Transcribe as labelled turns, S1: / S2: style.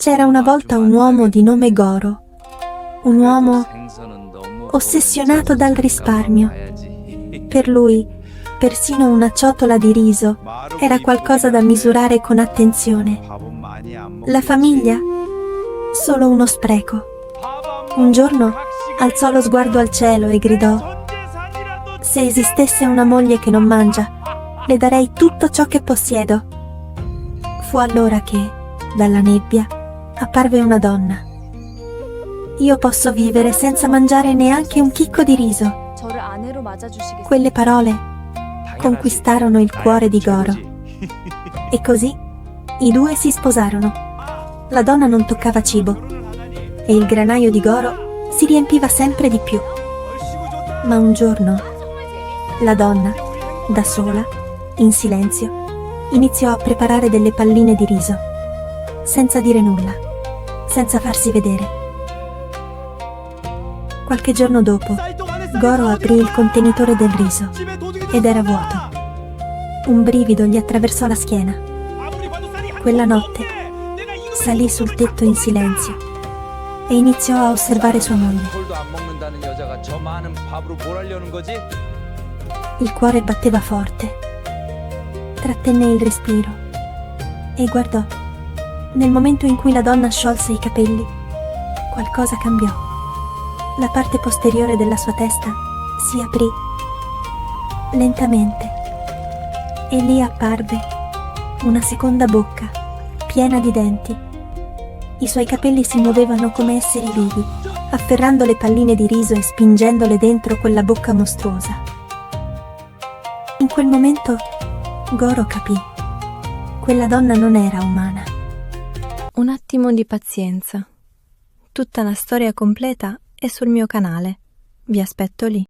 S1: C'era una volta un uomo di nome Goro, un uomo ossessionato dal risparmio. Per lui, persino una ciotola di riso era qualcosa da misurare con attenzione. La famiglia? Solo uno spreco. Un giorno alzò lo sguardo al cielo e gridò: «Se esistesse una moglie che non mangia, le darei tutto ciò che possiedo». Fu allora che, dalla nebbia, apparve una donna. «Io posso vivere senza mangiare neanche un chicco di riso». Quelle parole conquistarono il cuore di Goro. E così i due si sposarono. La donna non toccava cibo e il granaio di Goro si riempiva sempre di più. Ma un giorno la donna, da sola, in silenzio, iniziò a preparare delle palline di riso, senza dire nulla, senza farsi vedere. Qualche giorno dopo, Goro aprì il contenitore del riso ed era vuoto. Un brivido gli attraversò la schiena. Quella notte salì sul tetto in silenzio e iniziò a osservare sua moglie. Il cuore batteva forte. Trattenne il respiro e guardò. Nel momento in cui la donna sciolse i capelli, qualcosa cambiò. La parte posteriore della sua testa si aprì lentamente e lì apparve una seconda bocca piena di denti. I suoi capelli si muovevano come esseri vivi, afferrando le palline di riso e spingendole dentro quella bocca mostruosa. In quel momento Goro capì: quella donna non era umana.
S2: Un attimo di pazienza. Tutta la storia completa è sul mio canale. Vi aspetto lì.